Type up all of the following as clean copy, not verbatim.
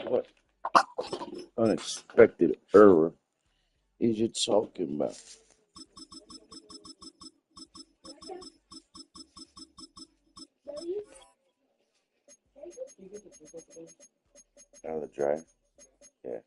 What unexpected error is you talking about? Out of the drive? Yeah.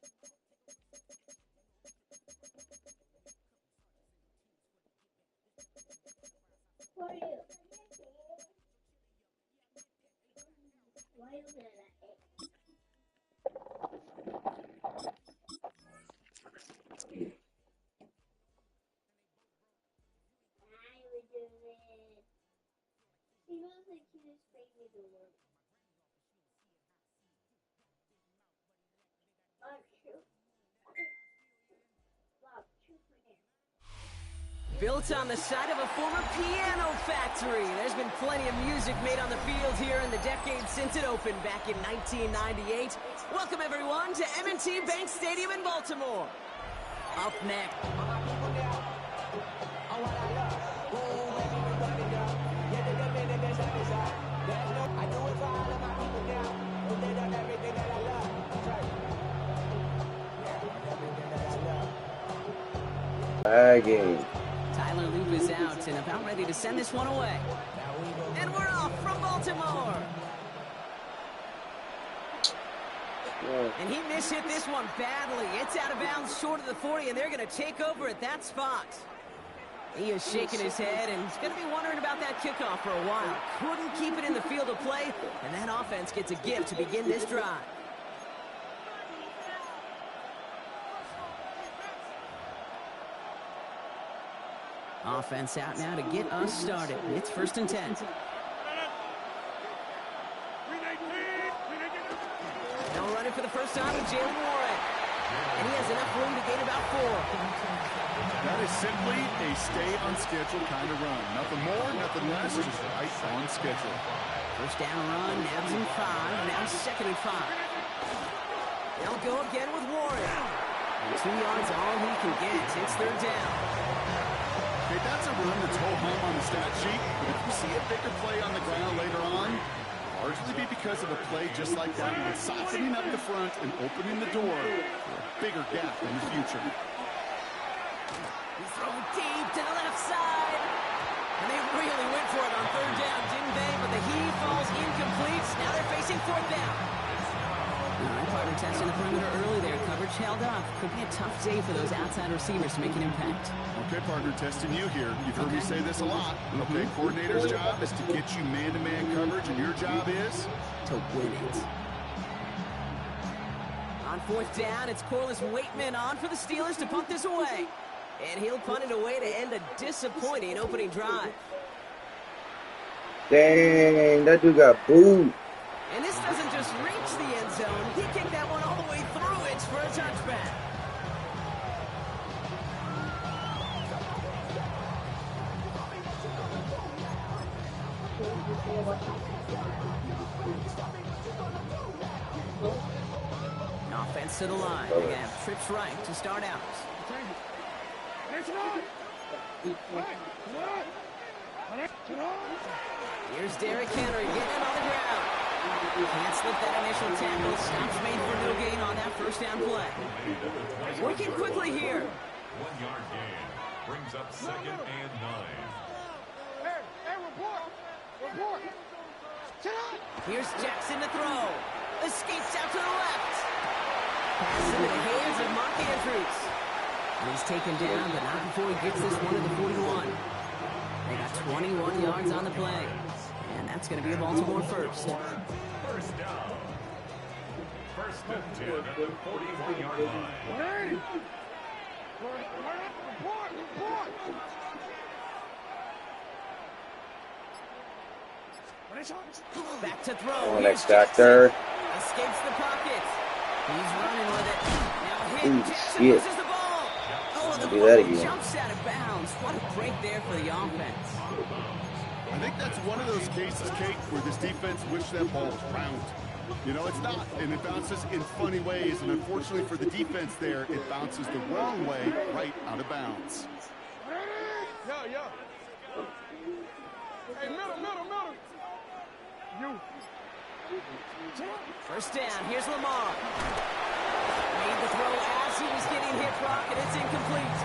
Built on the site of a former piano factory, there's been plenty of music made on the field here in the decade since it opened back in 1998. Welcome, everyone, to M&T Bank Stadium in Baltimore. Up next. Game. Tyler Loop is out and about ready to send this one away. And we're off from Baltimore. And he mishit this one badly. It's out of bounds short of the 40, and they're going to take over at that spot. He is shaking his head, and he's going to be wondering about that kickoff for a while. Couldn't keep it in the field of play, and that offense gets a gift to begin this drive. Offense out now to get us started. It's 1st and 10. Now running for the first time with Jalen Warren. And he has enough room to gain about 4. That is simply a stay-on-schedule kind of run. Nothing more, nothing less, just right on schedule. First down run, now's in 5, now 2nd and 5. They'll go again with Warren. And 2 yards all he can get. It's 3rd down. Okay, that's a run that's ho-hum on the stat sheet, but if you see a bigger play on the ground later on, largely be because of a play just like that one, softening up the front and opening the door for a bigger gap in the future. He's thrown deep to the left side. And they really went for it on 3rd down, didn't they? But the heave falls incomplete. Now they're facing 4th down. All right, partner testing the perimeter early there. Coverage held up. Could be a tough day for those outside receivers to make an impact. Okay, partner, testing you here. You've heard me say this a lot. Okay, coordinator's job is to get you man-to-man coverage, and your job is? To win it. On 4th down, it's Corliss Waitman on for the Steelers to punt this away. And he'll punt it away to end a disappointing opening drive. Dang, that dude got booed. And this doesn't just reach the end zone. He kicked that one all the way through it for a touchback. Offense to the line. They're going to have trips right to start out. Here's Derrick Henry getting it on the ground. Can't slip that initial tackle. Stops made for no gain on that first down play. Working quickly here. 1 yard gain brings up 2nd and 9. Hey, report. Here's Jackson to throw. Escapes out to the left. Pass into the hands of Mark Andrews. And he's taken down, but not before he gets this one to the 41. They got 21 yards on the play. And that's going to be a Baltimore first. First down. 1st and 10 at the 41-yard line. Back to throw. Next back third. Escapes the pocket. He's running with it. Now hit. Ooh, Jackson shit. loses the ball. Oh, the Do that ball again. jumps out of bounds. What a break there for the offense. I think that's one of those cases, Kate, where this defense wished that ball was round. You know, it's not, and it bounces in funny ways, and unfortunately for the defense there, it bounces the wrong way right out of bounds. Yo. Hey, middle. You. First down, here's Lamar. Made the throw as he was getting hit, Brock, and it's incomplete.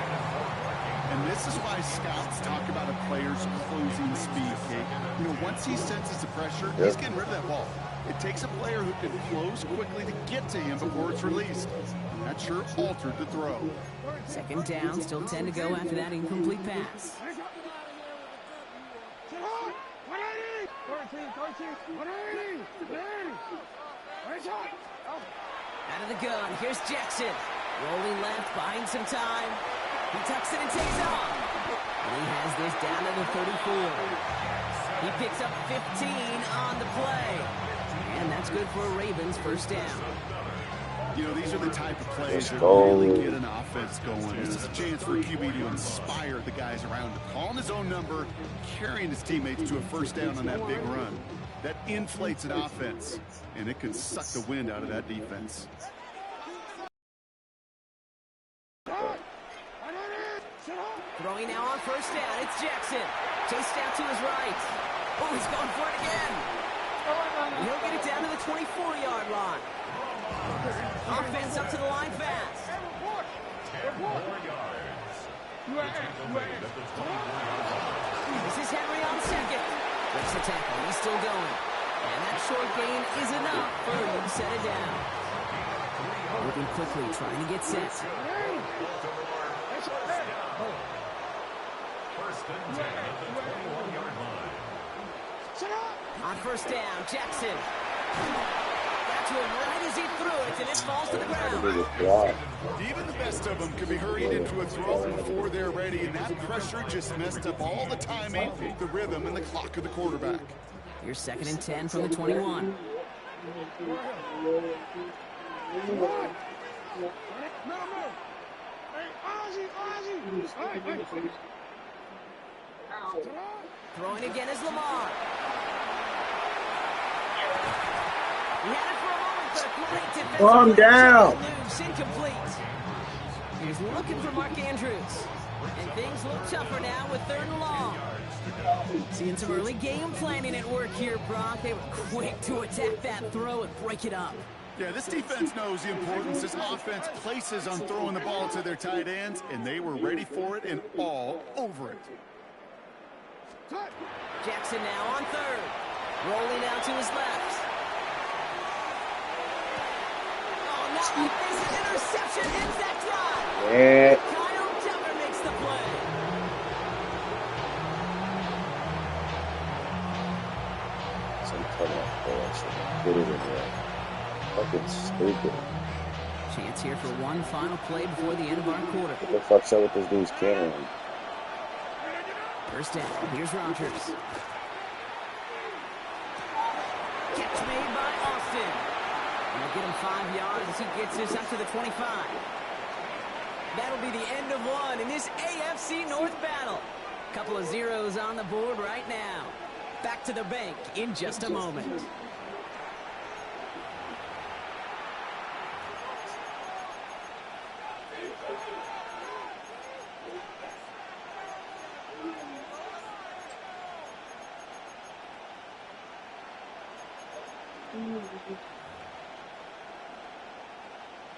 And this is why scouts talk about a player's closing speed, Kate. You know, once he senses the pressure, he's getting rid of that ball. It takes a player who can close quickly to get to him before it's released. That sure altered the throw. Second down, still 10 to go after that incomplete pass. Out of the gun, here's Jackson. Rolling left, buying some time. He tucks it and takes off. And he has this down to the 34. He picks up 15 on the play. And that's good for a Ravens first down. You know, these are the type of plays that really get an offense going. This is a chance for a QB to inspire the guys around him. Calling his own number, carrying his teammates to a first down on that big run. That inflates an offense, and it can suck the wind out of that defense. Throwing now on first down, it's Jackson. Chased down to his right. Oh, he's going for it again. And he'll get it down to the 24-yard line. Offense up to the line fast. This is Henry on second. Breaks the tackle, he's still going. And that short gain is enough for him to set it down. Moving quickly, trying to get set. On first down, Jackson. Got to him right as he threw it, and it falls to the ground. Even the best of them can be hurried into a throw before they're ready, and that pressure just messed up all the timing, the rhythm, and the clock of the quarterback. Here's second and 10 from the 21. Throwing again is Lamar. He had it for a moment, but a great defensive Calm down. Loose, incomplete. He's looking for Mark Andrews. And things look tougher now with third and long. Seeing some early game planning at work here, Brock. They were quick to attack that throw and break it up. Yeah, this defense knows the importance this offense places on throwing the ball to their tight ends, and they were ready for it and all over it. Jackson now on third. Rolling out to his left. Oh, not like this. An interception ends that drive. Yeah. Kyle Dever makes the play. Some cutoff bullshit. Get it in there. Fucking stupid. Chance here for one final play before the end of our quarter. What the fuck's up with this dude's camera? First down. Here's Rodgers. Catch made by Austin. And they'll get him 5 yards as he gets this up to the 25. That'll be the end of one in this AFC North battle. Couple of zeros on the board right now. Back to the bank in just a moment.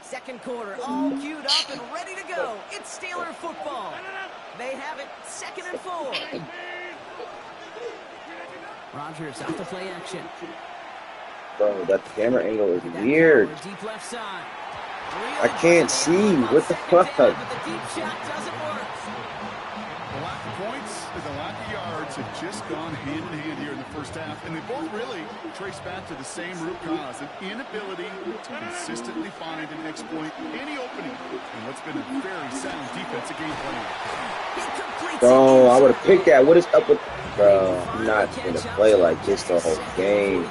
Second quarter, all queued up and ready to go. It's Steeler football. They have it 2nd and 4. Rodgers out to play action. Bro, that camera angle is weird. Deep left side. I can't see. What the fuck? But the deep shot doesn't work. The lack of points and the lack of yards have just gone hand in hand here in the first half, and they both really trace back to the same root cause, an inability to consistently find and exploit any opening in what's been a very sound defensive game plan. Bro, I would have picked that. What is up with... Bro, I'm not going to play like this the whole game.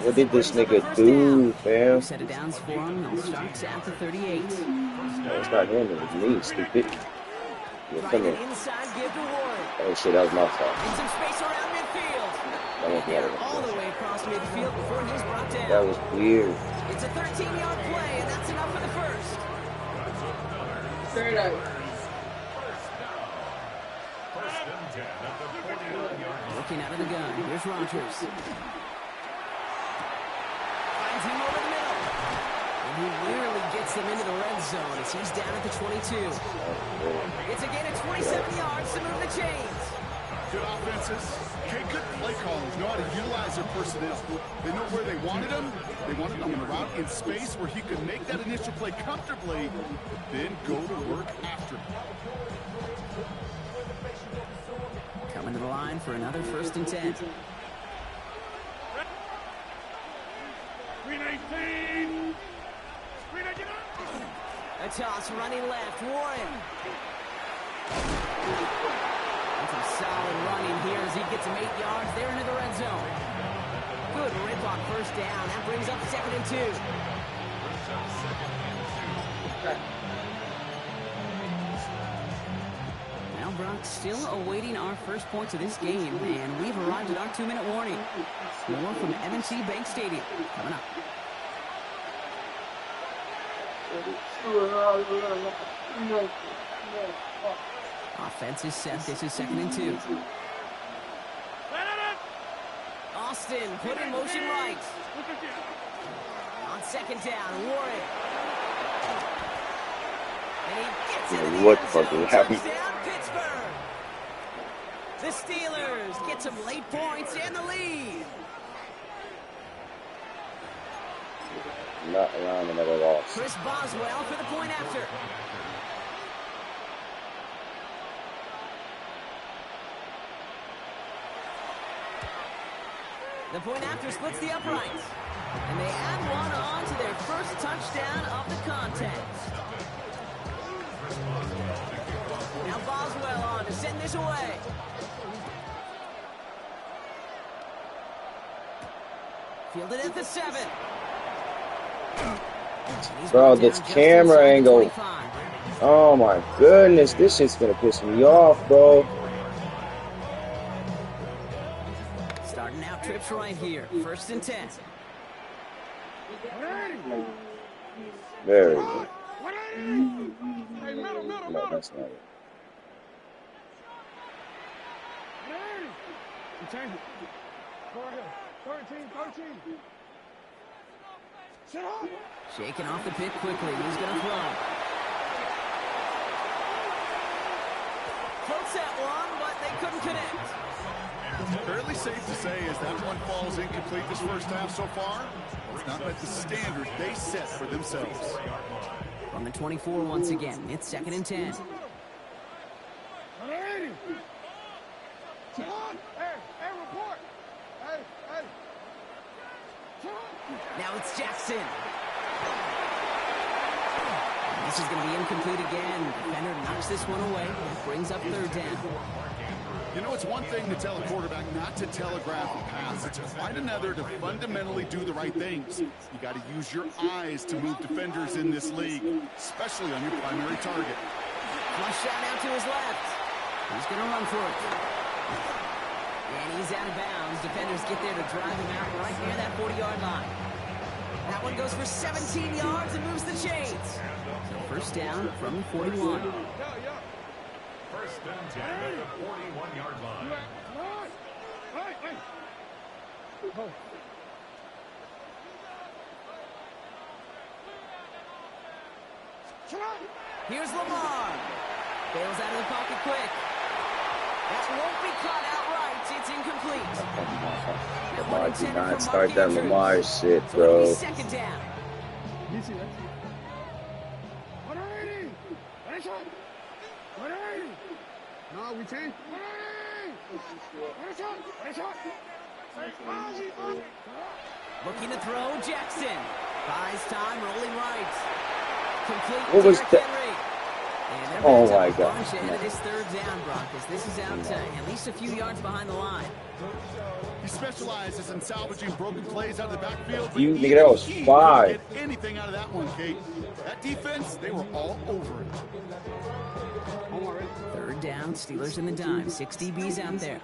What did this nigga do, fam? Set it down for him. They'll start at the 38. No, it's not him. It was me, stupid. Yeah, come here. Oh, shit, that was my fault. Some space around midfield. All the way across midfield before he's brought down. That was weird. It's a 13-yard play, and that's enough for the first. Third out. Looking out of the gun. Here's Rogers. Finds him over the middle. And he nearly gets them into the red zone as he's down at the 22. It's a gain of 27 yards to move the chains. Good offenses. Okay, good play callers know how to utilize their personnel. They know where they wanted them. They wanted them on the route in space where he could make that initial play comfortably, then go to work after. Coming to the line for another 1st and 10. A toss running left. Warren. And some solid running here as he gets him 8 yards there into the red zone. Good rip on 1st down. That brings up 2nd and 2. Now Brock still awaiting our first points of this game, and we've arrived at our 2-minute warning. More from M&T Bank Stadium coming up. Offense is set. This is 2nd and 2. Austin put in motion right. On 2nd down, Warren. And he gets into the What end fucking zone. happened? Touchdown, Pittsburgh. The Steelers get some late points and the lead. Not around another loss. Chris Boswell for the point after. The point after splits the uprights. And they add one on to their first touchdown of the contest. Now Boswell on to send this away. Fielded at the 7. Bro, this camera angle. Oh my goodness, this shit's gonna piss me off, bro. Starting out trips right here. 1st and 10. Very good. Hey, middle. No, that's not it. Change it. Go ahead. 13. Sit up. Shaking off the pick quickly. He's going to throw. Floats that one, but they couldn't connect. Fairly safe to say as that one falls incomplete this first half so far. It's not met the standard they set for themselves. From the 24 once again. It's 2nd and 10. Sit up. Hey, report. Hey. Now it's Jackson. This is going to be incomplete again. Defender knocks this one away. That brings up 3rd down. You know, it's one thing to tell a quarterback not to telegraph a pass. It's quite another to fundamentally do the right things. You got to use your eyes to move defenders in this league, especially on your primary target. Flush shot out to his left. He's going to run for it. And he's out of bounds. Defenders get there to drive him out right near that 40-yard line. That one goes for 17 yards and moves the chains. So 1st down from the 41. 1st and 10 at the 41-yard line. Hey. Go. Here's Lamar. Bails out of the pocket quick. That won't be caught outright. It's incomplete. Lamar, do not start that Lamar shit, So it'll be bro. 2nd down. Easy, that's it. 180. Finish up. 180. No, we change. 180. Finish up. Looking to throw, Jackson. Buys time, rolling right. Complete. What was Derrick that? Henry. And they're Oh back my to a God. bunch ahead of this 3rd down, Brock, as this is out at least a few yards behind the line. He specializes in salvaging broken plays out of the backfield. but You nigga, that was he 5. couldn't get anything out of that one, Kate. That defense, they were all over it. 3rd down, Steelers in the dime. 6 DBs out there.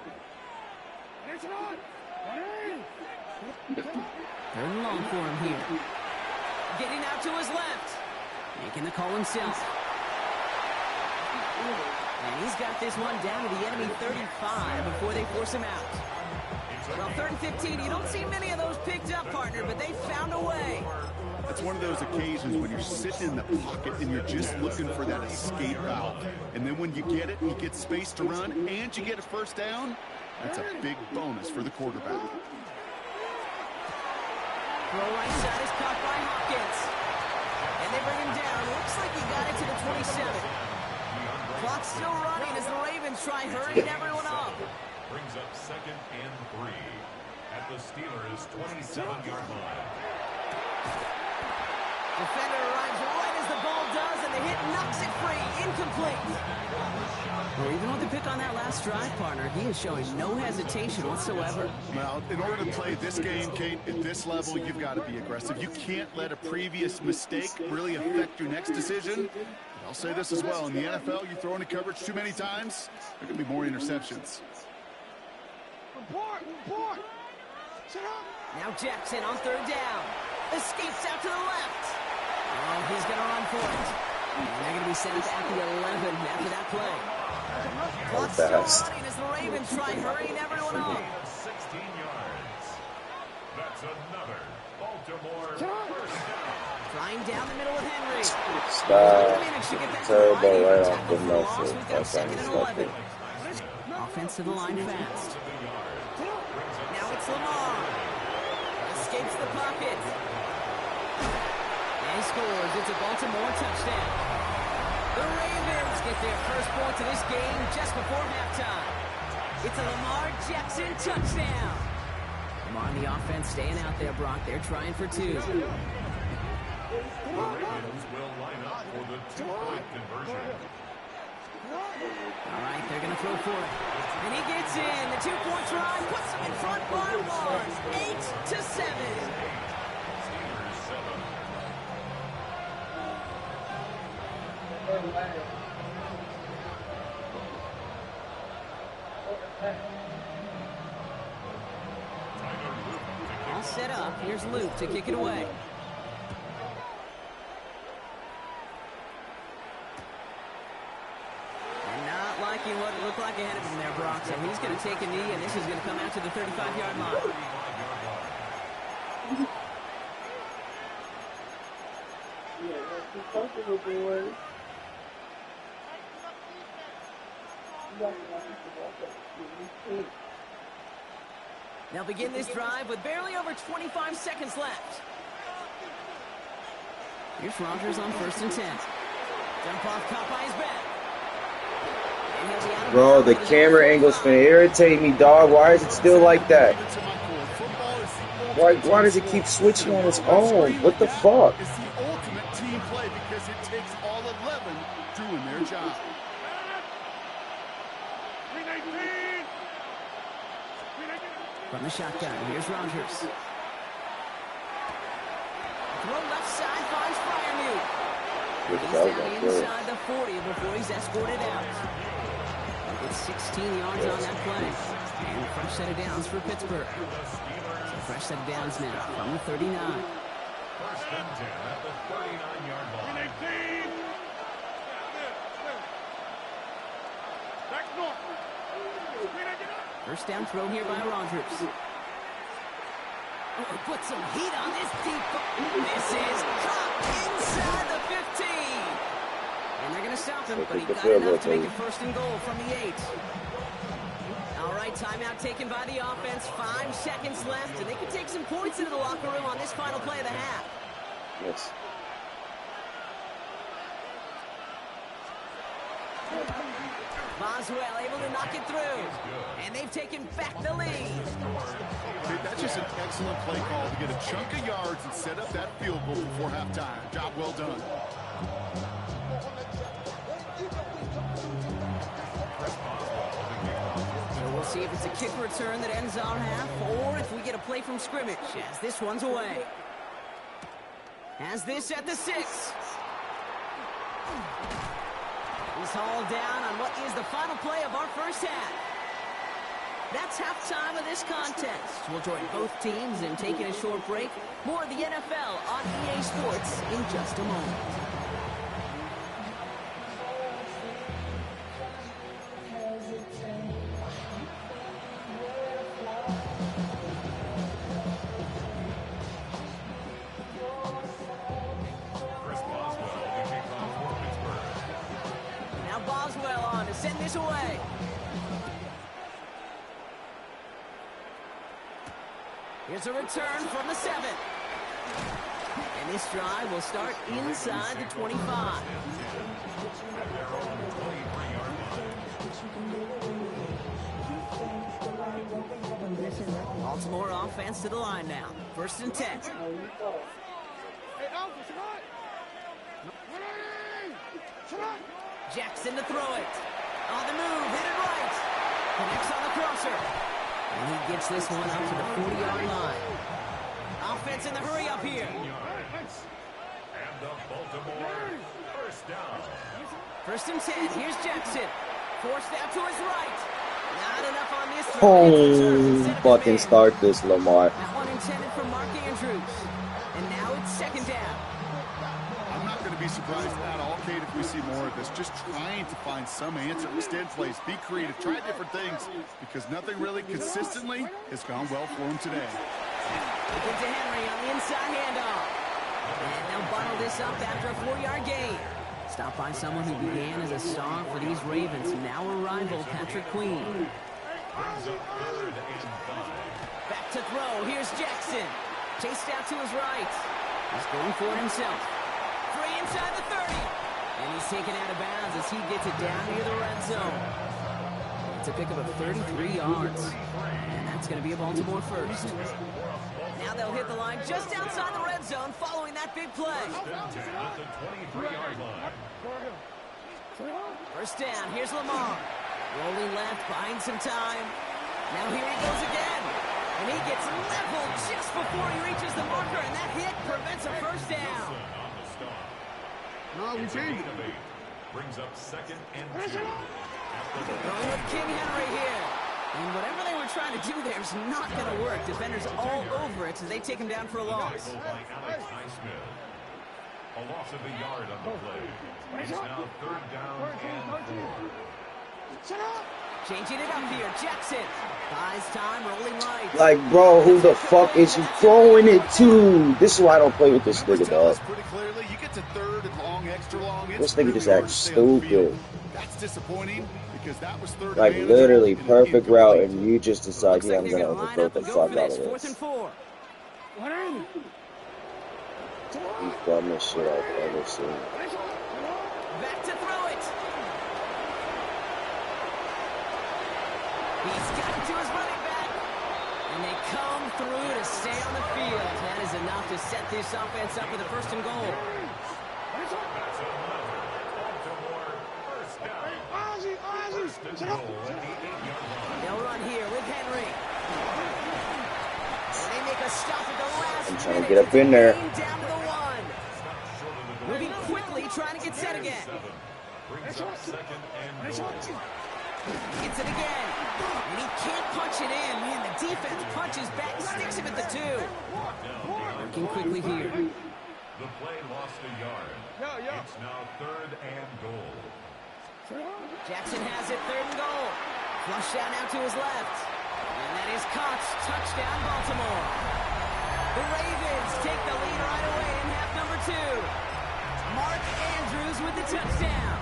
3rd and long for him here. Getting out to his left. Making the call himself. And he's got this one down to the enemy 35 before they force him out. Well, 3rd and 15, you don't see many of those picked up, partner, but they found a way. It's one of those occasions when you're sitting in the pocket and you're just looking for that escape valve. And then when you get it, you get space to run, and you get a first down. That's a big bonus for the quarterback. Throw right side is caught by Hopkins. And they bring him down. Looks like he got it to the 27. Clock's still running as the Ravens try hurrying everyone up. Brings up 2nd and 3 at the Steelers' 27-yard line. Defender arrives right as the ball does, and the hit knocks it free. Incomplete. Well, even with the pick on that last drive, partner, he is showing no hesitation whatsoever. Well, in order to play this game, Kate, at this level, you've got to be aggressive. You can't let a previous mistake really affect your next decision. I'll say this as well. In the NFL, you throw into coverage too many times, there could be more interceptions. Now Jackson on 3rd down. Escapes out to the left. Oh, he's going to run for it. And they're going to be sent at the 11 after that play. Clock's still running as the Ravens try hurrying everyone up. 16 yards. That's another Baltimore first down. Trying down the middle with Henry. Terrible right off the mouth. Offense to the line fast. Now it's Lamar. Escapes the pocket. And he scores. It's a Baltimore touchdown. The Ravens get their first point to this game just before halftime. It's a Lamar Jackson touchdown. Lamar on the offense staying out there, Brock. They're trying for 2. The Ravens will line up for the 2-point conversion. All right, they're going to throw for it. And he gets in. The 2-point try puts them in front by 1. 8-7. All set up. Here's Luke to kick it away. What it looked like ahead of him there, Brock. So he's going to take a knee, and this is going to come out to the 35-yard line. They'll begin this drive with barely over 25 seconds left. Here's Rodgers on 1st and 10. Jump off, caught by his back. Bro, the camera angle's finna irritate me, dog. Why is it still like that? Why does it keep switching on its own? What the fuck? It's the ultimate team play because it takes all 11 doing their job. From the shotgun, here's Rodgers. Throw left side, finds Freiermuth. He's down inside the 40 before he's escorted out. It's 16 yards on that play. And a fresh set of downs for Pittsburgh. So fresh set of downs now from the 39. 1st and 10 at the 39-yard line. First down throw here by Rodgers. Oh, put some heat on this deep. This is caught inside the 15. And they're going to stop him, but he got enough to make it 1st and goal from the 8. All right, timeout taken by the offense. 5 seconds left, and they can take some points into the locker room on this final play of the half. Yes. Boswell able to knock it through, and they've taken back the lead. That's just an excellent play call to get a chunk of yards and set up that field goal before halftime. Job well done. So we'll see if it's a kick return that ends our half, or if we get a play from scrimmage, as this one's away. Has this at the 6. He's hauled down on what is the final play of our first half. That's halftime of this contest. We'll join both teams in taking a short break. More of the NFL on EA Sports in just a moment. send this away. Here's a return from the 7. And this drive will start inside the 25. Baltimore offense to the line now. 1st and 10. Jackson to throw it. On the move, hit it right. Connects on the crosser. And he gets this one up to the 40-yard line. Offense in the hurry up here. And the Baltimore first down. 1st and 10. Here's Jackson. Forced out to his right. Not enough on this. Oh, fucking start this, Lamar. That one intended for Mark Andrews. And now it's 2nd down. I'm not going to be surprised at all, Kate, if we see more of this. Just trying to find some answer. Extend plays, be creative, try different things, because nothing really consistently has gone well for him today. Give to Henry on the inside handoff. And they'll bundle this up after a 4-yard gain. Stopped by someone who began as a star for these Ravens, now a rival, Patrick Queen. Brings up 3rd and 5. Back to throw. Here's Jackson. Chased out to his right. He's going for it himself. Free inside the 30. And he's taken out of bounds as he gets it down near the red zone. It's a pickup of 33 yards. And that's going to be a Baltimore first. Now they'll hit the line just outside the red zone following that big play. At the 23-yard line. 1st down. Here's Lamar. Rolling left, buying some time. Now here he goes again. And he gets leveled just before he reaches the marker. And that hit prevents a 1st down. On the stop. No, we changed it. Brings up 2nd and 2. Going with King Henry here. And whatever they were trying to do there is not going to work. Defenders all over it, so they take him down for a loss. By Alex Highsmith. A loss of a yard on the play. It's now 3rd down and 4. Changing it up here. Jackson buys time, rolling right. Like, bro, who the fuck is you throwing it to? This is why I don't play with this nigga, dog. Pretty clearly, you get to 3rd and long, extra long. This nigga just acts stupid. That's disappointing because that was 3rd. Like, literally perfect route, and you just decide, yeah, I'm gonna overthrow the fuck out of Fourth this. and 4. The dumbest shit I've ever seen. Back to throw it. He's got it to his running back. And they come through to stay on the field. That is enough to set this offense up with a 1st and goal. That's another Baltimore first down. 1st and goal at the 8-yard line. They'll run here with Henry. And they make a stop at the last I'm trying to minute get up in there. Down to the 1. Moving quickly, trying to get set again. Brings up 2nd and goal. Gets it again. And he can't punch it in. Man, the defense punches back, sticks him at the 2. Working quickly here. The play lost a yard. It's now 3rd and goal. Jackson has it, 3rd and goal. Flush out now to his left. And that is caught. Touchdown, Baltimore. The Ravens take the lead right away in half number 2. Mark Andrews with the touchdown.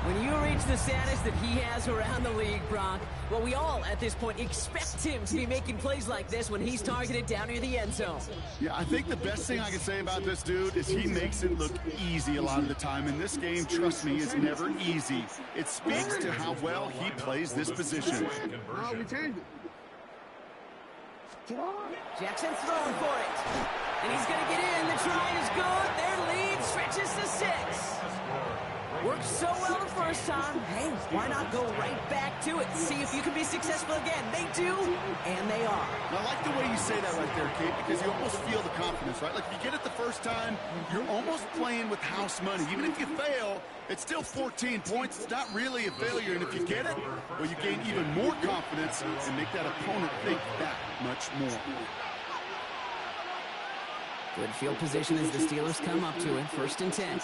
When you reach the status that he has around the league, Brock, well, we all at this point expect him to be making plays like this when he's targeted down near the end zone. Yeah, I think the best thing I can say about this dude is he makes it look easy a lot of the time. And this game, trust me, is never easy. It speaks to how well he plays this position. No, we changed it. Jackson's throwing for it. And he's going to get in. The try is good. Their lead stretches to 6. Worked so well the first time. Hey, why not go right back to it? See if you can be successful again. They do, and they are. I like the way you say that right there, Kate, because you almost feel the confidence, right? Like if you get it the first time, you're almost playing with house money. Even if you fail, it's still 14 points. It's not really a failure. And if you get it, well, you gain even more confidence and make that opponent think that much more. Good field position as the Steelers come up to it. 1st and 10.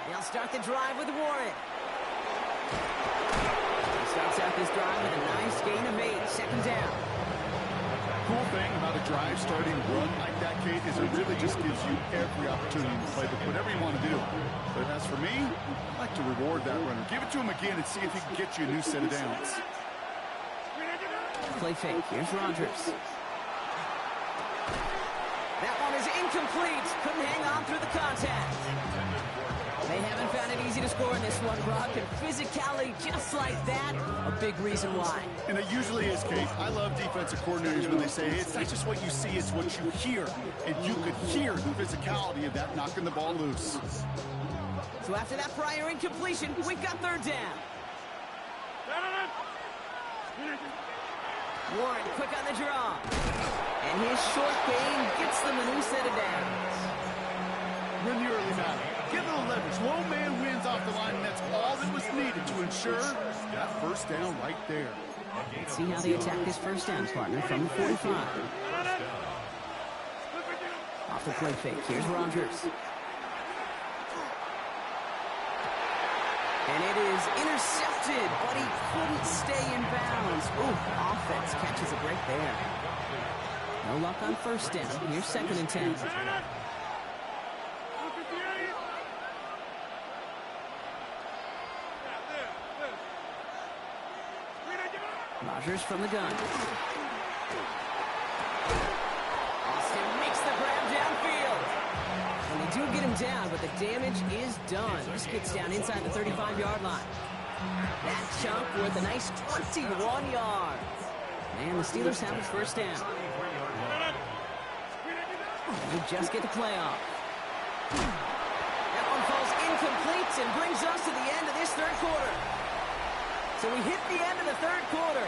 They'll start the drive with Warren. He starts out this drive with a nice gain of 8. 2nd down. cool thing about a drive starting run like that, Kate, is it really just gives you every opportunity to play whatever you want to do. But as for me, I like to reward that runner. Give it to him again and see if he can get you a new set of downs. Play fake. Here's Rodgers. That one is incomplete. Couldn't hang on through the contact. They haven't found it easy to score in this one, Brock, and physicality just like that, a big reason why. And it usually is, Kate. I love defensive coordinators when they say, hey, it's not just what you see, it's what you hear. And you could hear the physicality of that knocking the ball loose. So after that prior incompletion, we've got third down. Warren quick on the draw. And his short game gets them a new set of downs. Win the early battle. Get a little leverage. Lone man wins off the line, and that's all that was needed to ensure that first down right there. Let's see how they attack this first down, partner, from the 45. Off the play fake. Here's Rodgers. And it is intercepted, but he couldn't stay in bounds. Ooh, offense catches a break there. No luck on first down. Here's 2nd and 10. Rodgers from the gun. Austin makes the grab downfield. And they do get him down, but the damage is done. This gets down inside the 35-yard line. That chunk worth a nice 21 yards. And the Steelers have his first down. They just get the playoff. That one falls incomplete and brings us to the end of this third quarter. So we hit the end of the third quarter.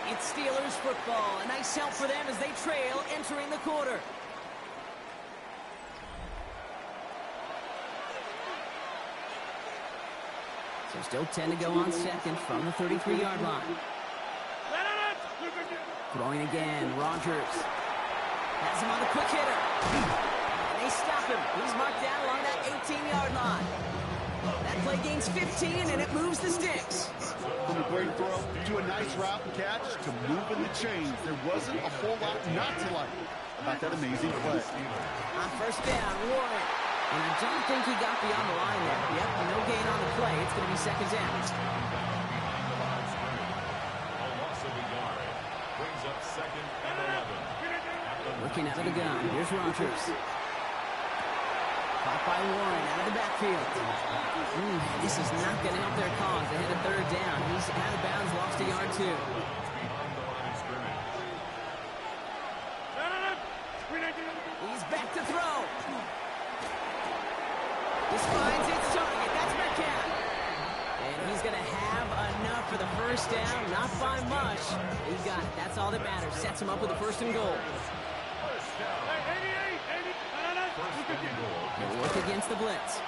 It's Steelers football. A nice help for them as they trail entering the quarter. So still 10 to go on second from the 33-yard line. Throwing again, Rodgers. Has him on the quick hitter. And they stop him. He's marked down along that 18-yard line. That play gains 15, and it moves the sticks. From a great throw to a nice route and catch to moving the chains. There wasn't a whole lot not to like about that amazing play. On first down, Warren. And I don't think he got beyond the line there. Yep, no gain on the play. It's going to be 2nd down. A loss of a yard. Brings up 2nd and 11. Looking out of the gun. Here's Rodgers. Caught by Warren out of the backfield. This is not going to help their cause. They had a third down. He's out of bounds, lost a yard too. He's back to throw. This finds its target. That's Metcalf. And he's going to have enough for the first down. Not by much. He got it. That's all that matters. Sets him up with a 1st and goal. He'll work against the blitz.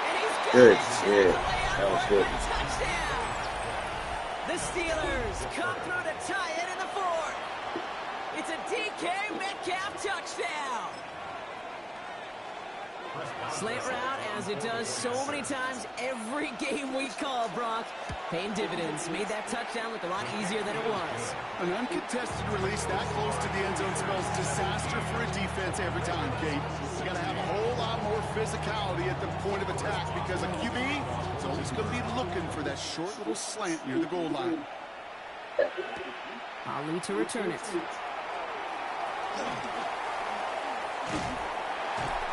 And he's Good. Yeah, that was good. Touchdown. The Steelers come through to tie it in the 4th. It's a DK Metcalf touchdown. Slant route, as it does so many times every game we call, Brock. Paying dividends. Made that touchdown look a lot easier than it was. An uncontested release that close to the end zone spells disaster for a defense every time, Kate. You got to have a whole lot more physicality at the point of attack because a QB is always going to be looking for that short little slant near the goal line. Ali to return it.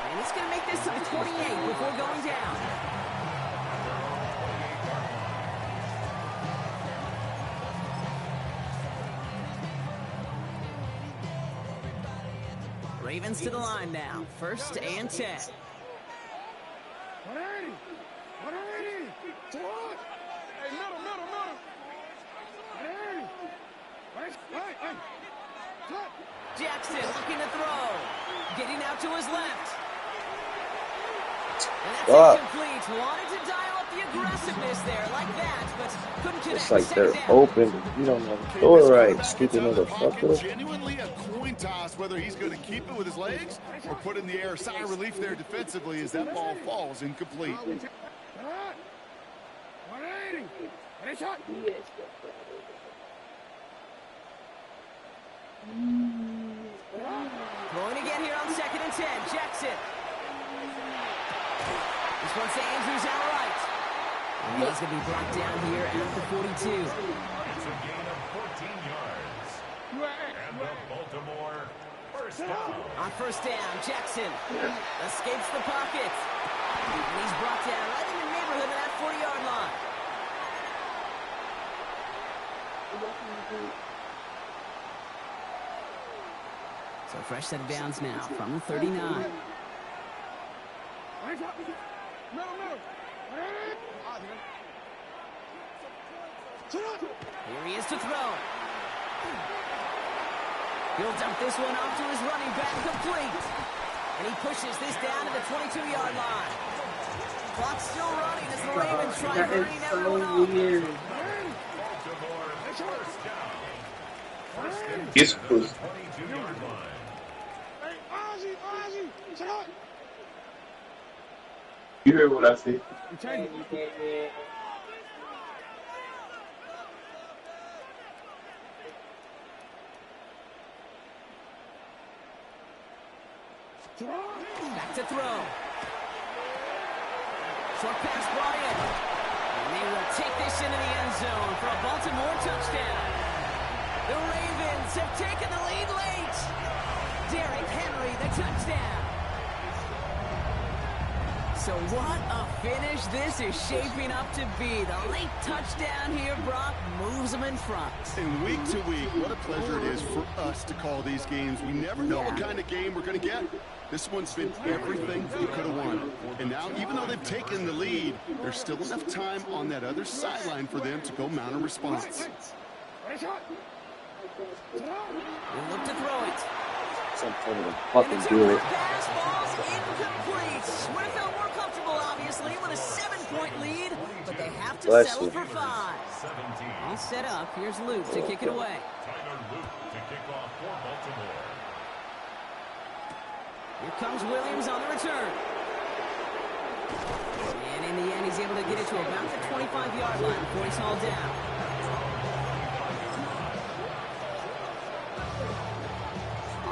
And he's going to make this to the 28 before going down. Ravens to the line now. 1st and 10. 180. 180. What? Hey, middle. 180. Hey. Jackson looking to throw. Getting out to his left. And that's incomplete. Wanted to dial up the aggressiveness there like that, but couldn't connect. It's like they're open. You don't know the door right. Stupid motherfucker. Genuinely a coin toss whether he's going to keep it with his legs or put in the air. Sigh of relief there defensively as that ball falls incomplete. 180. Ready, shot. Throwing again here on 2nd and 10. Jackson. This one's to Andrews out right. And he's going to be brought down here at the 42. It's a gain of 14 yards. And the Baltimore first down. On first down, Jackson escapes the pocket. And he's brought down right in the neighborhood of that 40-yard line. So fresh set of downs now from the 39. Here he is to throw. He'll dump this one off to his running back, complete. And he pushes this down to the 22-yard line. Clock's still running as the Ravens try hurrying everyone off. Baltimore first down. First and 10 Yes, at the please. 22-yard line. You heard what I said. Back to throw. Short pass brought in. And they will take this into the end zone for a Baltimore touchdown. The Ravens have taken the lead late. Derrick Henry, the touchdown. So what a finish this is shaping up to be. The late touchdown here, Brock, moves them in front. And week to week, what a pleasure it is for us to call these games. We never know what kind of game we're going to get. This one's been everything they could have won. And now, even though they've taken the lead, there's still enough time on that other sideline for them to go mount a response. We'll look to throw it. Some kind of And fucking the do two-point it. pass falls incomplete. Would have felt more comfortable, obviously, with a 7-point lead, but they have to Bless settle you. for 5. 17. All set up. Here's Luke to kick it away. Tyler Luke to kick off for Baltimore. Here comes Williams on the return. And in the end, he's able to get it to about the 25-yard line before he's hauled down.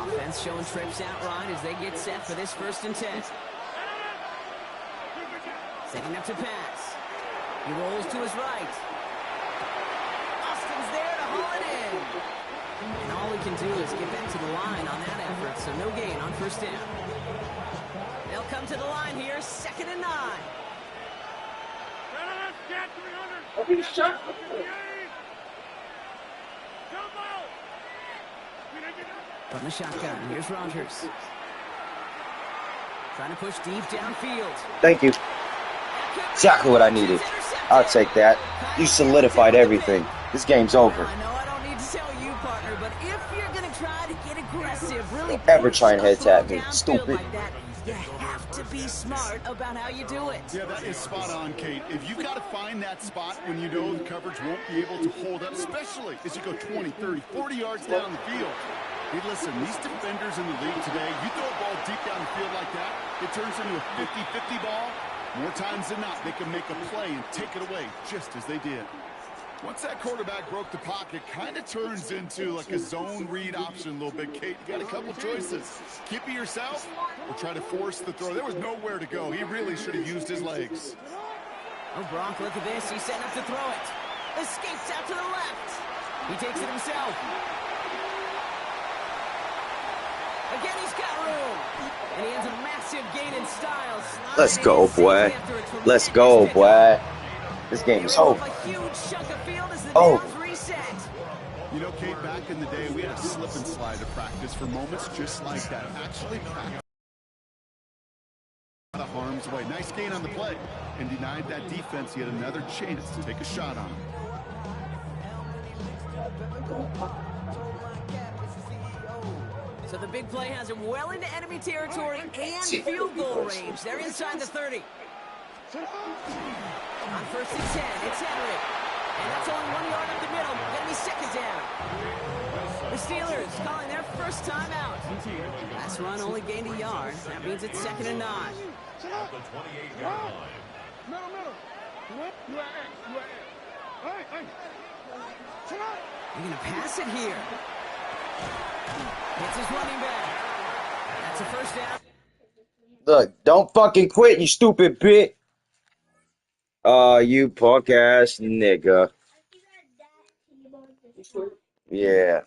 Offense showing trips out right as they get set for this 1st and 10. Setting up to pass. He rolls to his right. Austin's there to haul it in. And all he can do is get back to the line on that effort, so no gain on first down. They'll come to the line here, 2nd and 9. From the shotgun, here's Rodgers. Trying to push deep downfield. Thank you. Exactly what I needed. I'll take that. You solidified everything. This game's over. I know I don't need to tell you, partner, but if you're going to try to get aggressive, really Don't ever try and push head tap the me, ball stupid. downfield like that, you have to be smart about how you do it. Yeah, that is spot on, Kate. If you've got to find that spot when you know the coverage won't be able to hold up, especially as you go 20, 30, 40 yards down the field. Hey, listen, these defenders in the league today, you throw a ball deep down the field like that, it turns into a 50-50 ball. More times than not, they can make a play and take it away, just as they did. Once that quarterback broke the pocket, kind of turns into like a zone read option a little bit, Kate. You got a couple choices. Keep it yourself or try to force the throw. There was nowhere to go. He really should have used his legs. Oh, Brock, look at this. He's setting up to throw it. Escapes out to the left. He takes it himself. Again, he's got room. And he has a massive gain in style. Let's go, boy. Let's go, boy. This game is over. Oh. You know, Kate, back in the day, we had a slip and slide to practice for moments just like that. Actually, practice out of harm's way. Nice gain on the play. And denied that defense yet another chance to take a shot on him. So the big play has him well into enemy territory and field goal range. They're inside the 30. On 1st and 10, it's Henry. And that's only 1 yard up the middle. Gonna be 2nd down. The Steelers calling their first time out. Last run only gained a yard. That means it's 2nd and 9. At the 28-yard line. They're gonna pass it here. It's his running back. That's a first down. Look, don't fucking quit, you stupid bitch. You punk ass nigga. Yeah.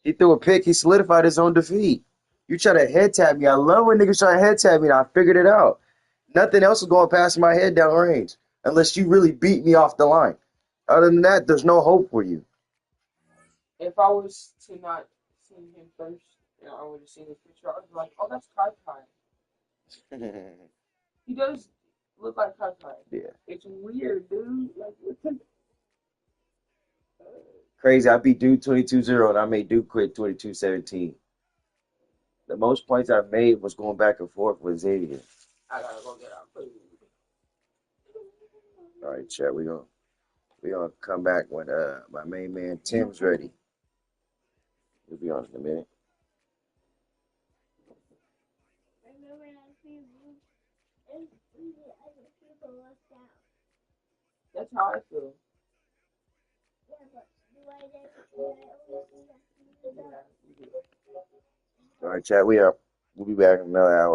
He threw a pick. He solidified his own defeat. You try to head tap me. I love when niggas try to head tap me. And I figured it out. Nothing else is going past my head down range. Unless you really beat me off the line. Other than that, there's no hope for you. If I was to not see him first, I would have seen his picture. I would be like, oh, that's Kai Kai. He does look like Kai Kai. Yeah. It's weird, dude. Like, what's the... Crazy. I beat Dude 22-0 and I made Dude quit 22-17. The most points I made was going back and forth with Xavier. I gotta go get our food. All right, chat. We gonna come back when my main man Tim's ready. We'll be on in a minute. That's how I feel. All right, chat. We'll be back in another hour.